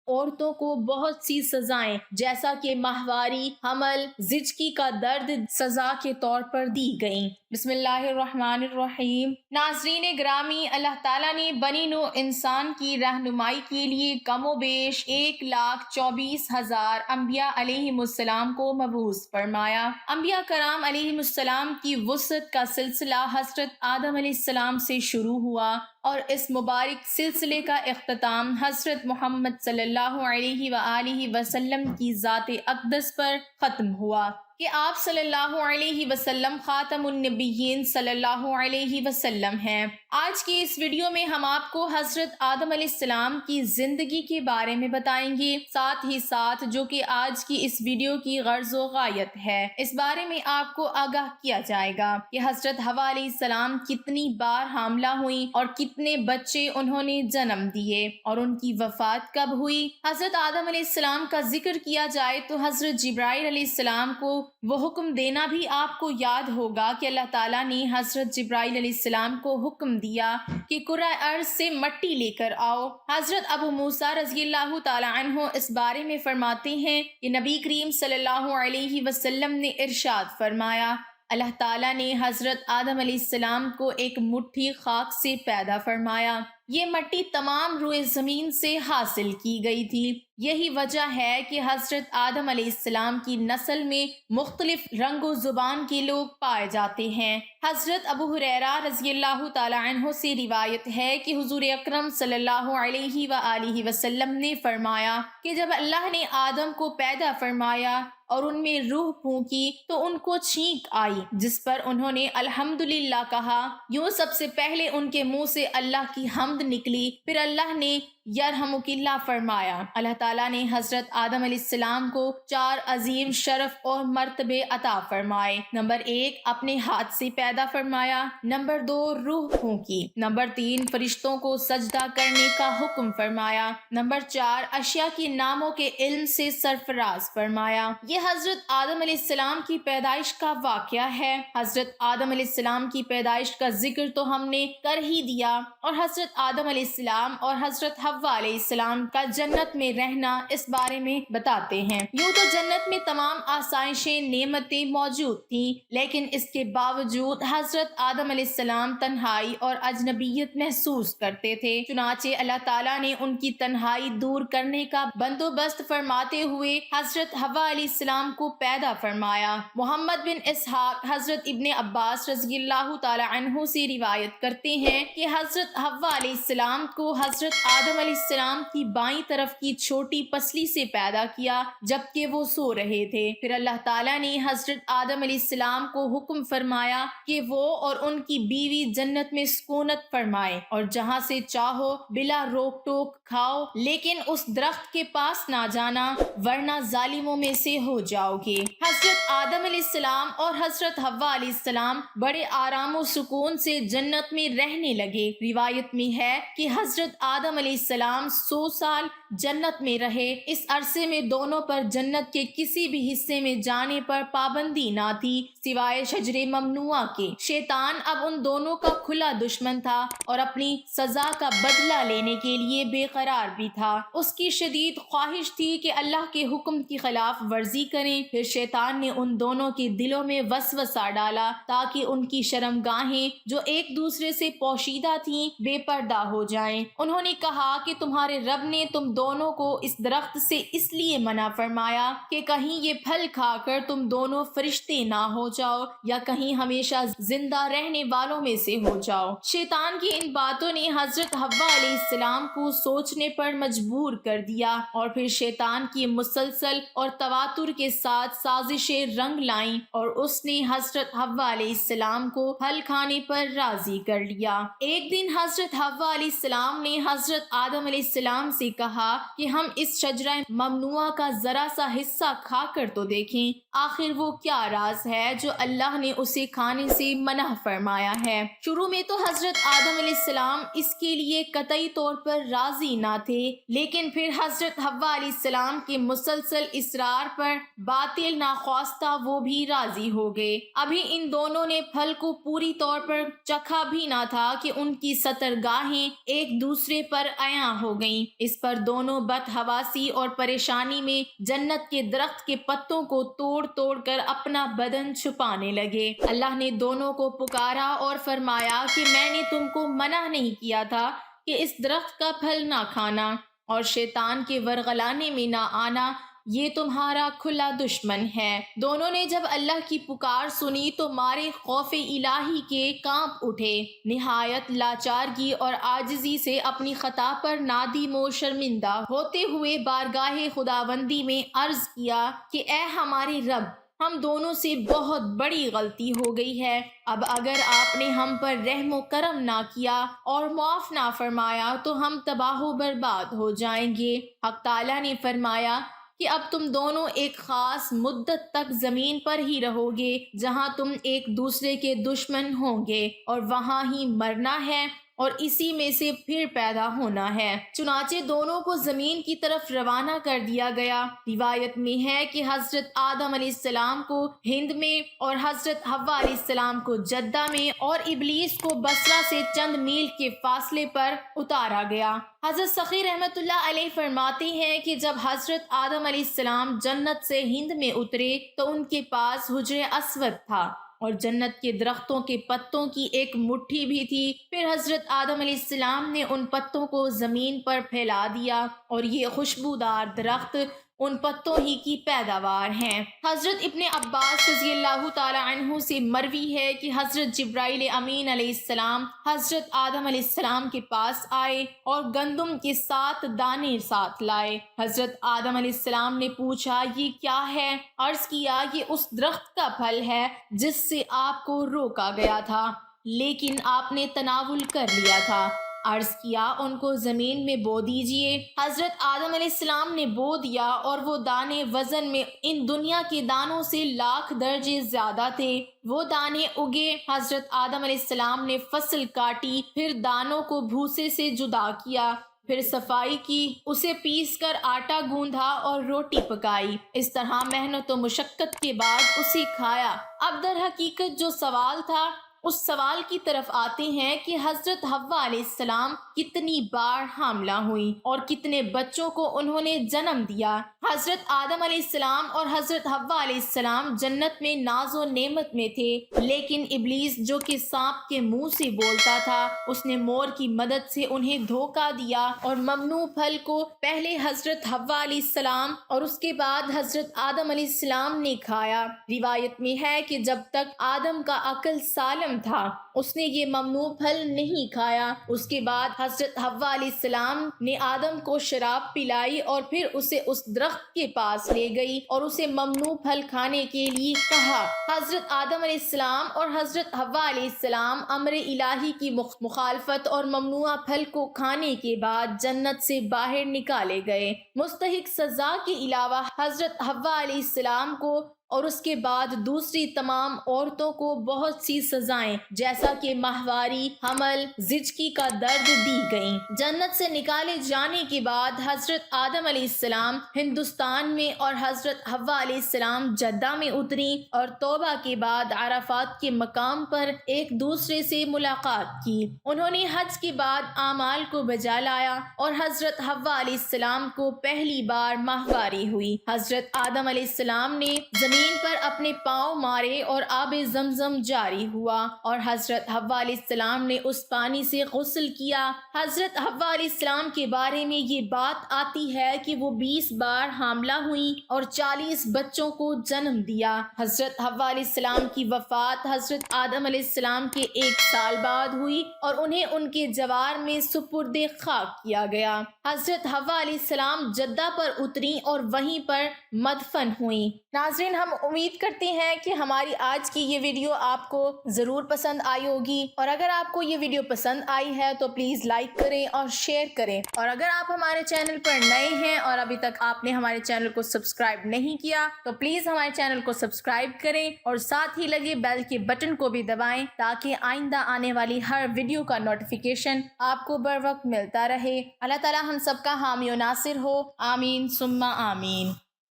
عورتوں کو بہت سی سزائیں جیسا کہ ماہواری، حمل، زچگی کا درد سزا کے طور پر دی گئیں۔ بسم اللہ الرحمن الرحیم۔ ناظرین گرامی، اللہ تعالیٰ نے بنی نوع انسان کی رہنمائی کے لیے کم و بیش 1,24,000 انبیاء علیہم السلام کو مبعوث فرمایا۔ انبیاء کرام علیہم السلام کی وسعت کا سلسلہ حضرت آدم علیہ السلام سے شروع ہوا اور اس مبارک سلسلے کا اختتام حضرت محمد صلی اللہ علیہ وآلہ وسلم کی ذات اقدس پر ختم ہوا کہ آپ صلی اللہ علیہ وسلم خاتم النبیین صلی اللہ علیہ وسلم ہیں۔ آج کی اس ویڈیو میں ہم آپ کو حضرت آدم علیہ السلام کی زندگی کے بارے میں بتائیں گے، ساتھ ہی ساتھ جو کہ آج کی اس ویڈیو کی غرض و غایت ہے، اس بارے میں آپ کو آگاہ کیا جائے گا کہ حضرت حوا علیہ السلام کتنی بار حاملہ ہوئیں اور کتنے بچے انہوں نے جنم دیے اور ان کی وفات کب ہوئی۔ حضرت آدم علیہ السلام کا ذکر کیا جائے تو حضرت جبرائیل علیہ السلام کو وہ حکم دینا بھی آپ کو یاد ہوگا کہ اللہ تعالیٰ نے حضرت جبرائیل علیہ السلام کو حکم دیا کہ کرۂ ارض سے مٹی لے کر آؤ۔ حضرت ابو موسیٰ رضی اللہ تعالیٰ عنہ اس بارے میں فرماتے ہیں کہ نبی کریم صلی اللہ علیہ وسلم نے ارشاد فرمایا، اللہ تعالیٰ نے حضرت آدم علیہ السلام کو ایک مٹھی خاک سے پیدا فرمایا۔ یہ مٹی تمام روئے زمین سے حاصل کی گئی تھی۔ یہی وجہ ہے کہ حضرت آدم علیہ السلام کی نسل میں مختلف رنگ و زبان کے لوگ پائے جاتے ہیں۔ حضرت ابو ہریرہ رضی اللہ تعالی عنہ سے روایت ہے کہ حضور اکرم صلی اللہ علیہ وآلہ وسلم نے فرمایا کہ جب اللہ نے آدم کو پیدا فرمایا اور ان میں روح پھونکی تو ان کو چھینک آئی، جس پر انہوں نے الحمدللہ کہا۔ یوں سب سے پہلے ان کے منہ سے اللہ کی حمد نکلی، پھر اللہ نے یرحمک اللہ فرمایا۔ اللہ تعالیٰ نے حضرت آدم علیہ السلام کو 4 عظیم شرف اور مرتبے عطا فرمائے۔ نمبر 1 اپنے ہاتھ سے پیدا فرمایا، نمبر 2 روح پھونکی، نمبر 3 فرشتوں کو سجدہ کرنے کا حکم فرمایا، نمبر 4 اشیاء کے ناموں کے علم سے سرفراز فرمایا۔ یہ حضرت آدم علیہ السلام کی پیدائش کا واقعہ ہے۔ حضرت آدم علیہ السلام کی پیدائش کا ذکر تو ہم نے کر ہی دیا اور حضرت آدم علیہ السلام اور حضرت حوا علیہ السلام کا جنت میں رہنا اس بارے میں بتاتے ہیں۔ یوں تو جنت میں تمام آسائشیں، نعمتیں موجود تھیں، لیکن اس کے باوجود حضرت آدم علیہ السلام تنہائی اور اجنبیت محسوس کرتے تھے۔ چنانچہ اللہ تعالیٰ نے ان کی تنہائی دور کرنے کا بندوبست فرماتے ہوئے حضرت حوا علیہ السلام کو پیدا فرمایا۔ محمد بن اسحاق حضرت ابن عباس رضی اللہ تعالی عنہ سے روایت کرتے ہیں کہ حضرت حوا علیہ السلام کو حضرت آدم علیہ السلام کی بائیں طرف کی چھوٹی پسلی سے پیدا کیا جبکہ وہ سو رہے تھے۔ پھر اللہ تعالیٰ نے حضرت آدم علیہ السلام کو حکم فرمایا کہ وہ اور ان کی بیوی جنت میں سکونت فرمائے اور جہاں سے چاہو بلا روک ٹوک کھاؤ، لیکن اس درخت کے پاس نہ جانا ورنہ ظالموں میں سے ہو جاؤ گے۔ حضرت آدم علیہ السلام اور حضرت حوا علیہ السلام بڑے آرام و سکون سے جنت میں رہنے لگے۔ روایت میں ہے کہ حضرت آدم علیہ السلام 100 سال جنت میں رہے۔ اس عرصے میں دونوں پر جنت کے کسی بھی حصے میں جانے پر پابندی نہ تھی سوائے شجر ممنوعہ کے۔ شیطان اب ان دونوں کا کھلا دشمن تھا اور اپنی سزا کا بدلہ لینے کے لیے بے قرار بھی تھا۔ اس کی شدید خواہش تھی کہ اللہ کے حکم کی خلاف ورزی کریں۔ پھر شیطان نے ان دونوں کے دلوں میں وسوسہ ڈالا تاکہ ان کی شرمگاہیں جو ایک دوسرے سے پوشیدہ تھیں بے پردہ ہو جائیں۔ انہوں نے کہا کہ تمہارے رب نے تم دونوں کو اس درخت سے اس لیے منع فرمایا کہ کہیں یہ پھل کھا کر تم دونوں فرشتے نہ ہو جاؤ یا کہیں ہمیشہ زندہ رہنے والوں میں سے ہو جاؤ۔ شیطان کی ان باتوں نے حضرت حوا علیہ السلام کو سوچنے پر مجبور کر دیا اور پھر شیطان کی مسلسل اور تواتر کے ساتھ سازشیں رنگ لائیں اور اس نے حضرت حوا علیہ السلام کو پھل کھانے پر راضی کر لیا۔ ایک دن حضرت حوا علیہ السلام نے حضرت آدم علیہ السلام سے کہا کہ ہم اس شجرہ ممنوعہ کا ذرا سا حصہ کھا کر تو دیکھیں، آخر وہ کیا راز ہے جو اللہ نے اسے کھانے سے منع فرمایا ہے۔ شروع میں تو حضرت آدم علیہ السلام اس کے لیے قطعی طور پر راضی نہ تھے، لیکن پھر حضرت حوا علیہ السلام کے مسلسل اصرار پر باطل ناخواستہ وہ بھی راضی ہو گئے۔ ابھی ان دونوں نے پھل کو پوری طور پر چکھا بھی نہ تھا کہ ان کی سترگاہیں ایک دوسرے پر نمایاں ہو گئیں۔ اس پر دونوں بدحواسی اور پریشانی میں جنت کے درخت کے پتوں کو توڑ توڑ کر اپنا بدن چھپانے لگے۔ اللہ نے دونوں کو پکارا اور فرمایا کہ میں نے تم کو منع نہیں کیا تھا کہ اس درخت کا پھل نہ کھانا اور شیطان کے ورغلانے میں نہ آنا، یہ تمہارا کھلا دشمن ہے۔ دونوں نے جب اللہ کی پکار سنی تو مارے خوف الہی کے کانپ اٹھے، نہایت لاچارگی اور عاجزی سے اپنی خطا پر نادم و شرمندہ ہوتے ہوئے بارگاہ خداوندی میں عرض کیا کہ اے ہمارے رب، ہم دونوں سے بہت بڑی غلطی ہو گئی ہے۔ اب اگر آپ نے ہم پر رحم و کرم نہ کیا اور معاف نہ فرمایا تو ہم تباہ و برباد ہو جائیں گے۔ حق تعالیٰ نے فرمایا کہ اب تم دونوں ایک خاص مدت تک زمین پر ہی رہو گے جہاں تم ایک دوسرے کے دشمن ہوں گے، اور وہاں ہی مرنا ہے اور اسی میں سے پھر پیدا ہونا ہے۔ چنانچہ دونوں کو زمین کی طرف روانہ کر دیا گیا۔ روایت میں ہے کہ حضرت آدم علیہ السلام کو ہند میں اور حضرت حوا علیہ السلام کو جدہ میں اور ابلیس کو بصرہ سے چند میل کے فاصلے پر اتارا گیا۔ حضرت سخی رحمۃ اللہ علیہ فرماتے ہیں کہ جب حضرت آدم علیہ السلام جنت سے ہند میں اترے تو ان کے پاس حجر اسود تھا اور جنت کے درختوں کے پتوں کی ایک مٹھی بھی تھی۔ پھر حضرت آدم علیہ السلام نے ان پتوں کو زمین پر پھیلا دیا اور یہ خوشبودار درخت ان پتوں ہی کی پیداوار ہیں۔ حضرت ابن عباس رضی اللہ تعالی عنہ سے مروی ہے کہ حضرت جبرائیل امین علیہ السلام حضرت آدم علیہ السلام کے پاس آئے اور گندم کے 7 دانے ساتھ لائے۔ حضرت آدم علیہ السلام نے پوچھا یہ کیا ہے؟ عرض کیا یہ اس درخت کا پھل ہے جس سے آپ کو روکا گیا تھا لیکن آپ نے تناول کر لیا تھا۔ عرض کیا ان کو زمین میں بو دیجئے۔ حضرت آدم علیہ السلام نے بو دیا اور وہ دانے وزن میں ان دنیا کے دانوں سے 1,00,000 درجے زیادہ تھے۔ وہ دانے اگے، حضرت آدم علیہ السلام نے فصل کاٹی، پھر دانوں کو بھوسے سے جدا کیا، پھر صفائی کی، اسے پیس کر آٹا گوندھا اور روٹی پکائی۔ اس طرح محنت و مشقت کے بعد اسے کھایا۔ اب در حقیقت جو سوال تھا اس سوال کی طرف آتے ہیں کہ حضرت حوا علیہ السلام کتنی بار حاملہ ہوئی اور کتنے بچوں کو انہوں نے جنم دیا۔ حضرت آدم علیہ السلام اور حضرت حوا علیہ السلام جنت میں ناز و نعمت میں تھے، لیکن ابلیس جو کہ سانپ کے منہ سے بولتا تھا، اس نے مور کی مدد سے انہیں دھوکہ دیا اور ممنوع پھل کو پہلے حضرت حوا علیہ السلام اور اس کے بعد حضرت آدم علیہ السلام نے کھایا۔ روایت میں ہے کہ جب تک آدم کا عقل سالم تھا اس نے یہ ممنوع پھل نہیں کھایا۔ اس کے بعد حضرت حوا علیہ السلام نے آدم کو شراب پلائی اور پھر اسے اس درخت کے پاس لے گئی اور اسے ممنوع پھل کھانے کے لیے کہا۔ حضرت آدم علیہ السلام اور حضرت حوا علیہ السلام امر الہی کی مخالفت اور ممنوع پھل کو کھانے کے بعد جنت سے باہر نکالے گئے۔ مستحق سزا کے علاوہ حضرت حوا علیہ السلام کو اور اس کے بعد دوسری تمام عورتوں کو بہت سی سزائیں جیسا کہ ماہواری، حمل، زچگی کا درد دی گئیں۔ جنت سے نکالے جانے کے بعد حضرت آدم علیہ السلام ہندوستان میں اور حضرت حوا علیہ السلام جدہ میں اتری اور توبہ کے بعد عرفات کے مقام پر ایک دوسرے سے ملاقات کی۔ انہوں نے حج کے بعد اعمال کو بجا لایا اور حضرت حوا علیہ السلام کو پہلی بار ماہواری ہوئی۔ حضرت آدم علیہ السلام نے زمین پر اپنے پاؤں مارے اور آب زمزم جاری ہوا اور حضرت حوا علیہ السلام نے اس پانی سے غسل کیا۔ حضرت حوا علیہ السلام کے بارے میں یہ بات آتی ہے کہ وہ 20 بار حاملہ ہوئیں اور 40 بچوں کو جنم دیا۔ حضرت حوا علیہ السلام کی وفات حضرت آدم علیہ السلام کے 1 سال بعد ہوئی اور انہیں ان کے جوار میں سپرد خاک کیا گیا۔ حضرت حوا علیہ السلام جدہ پر اتریں اور وہیں پر مدفن ہوئیں۔ ناظرین، ہم امید کرتے ہیں کہ ہماری آج کی یہ ویڈیو آپ کو ضرور پسند آئی ہوگی، اور اگر آپ کو یہ ویڈیو پسند آئی ہے تو پلیز لائک کریں اور شیئر کریں، اور اگر آپ ہمارے چینل پر نئے ہیں اور ابھی تک آپ نے ہمارے چینل کو سبسکرائب نہیں کیا تو پلیز ہمارے چینل کو سبسکرائب کریں اور ساتھ ہی لگے بیل کے بٹن کو بھی دبائیں تاکہ آئندہ آنے والی ہر ویڈیو کا نوٹیفیکیشن آپ کو بر وقت ملتا رہے۔ اللہ تعالی ہم سب کا حامی و ناصر ہو، آمین ثم آمین۔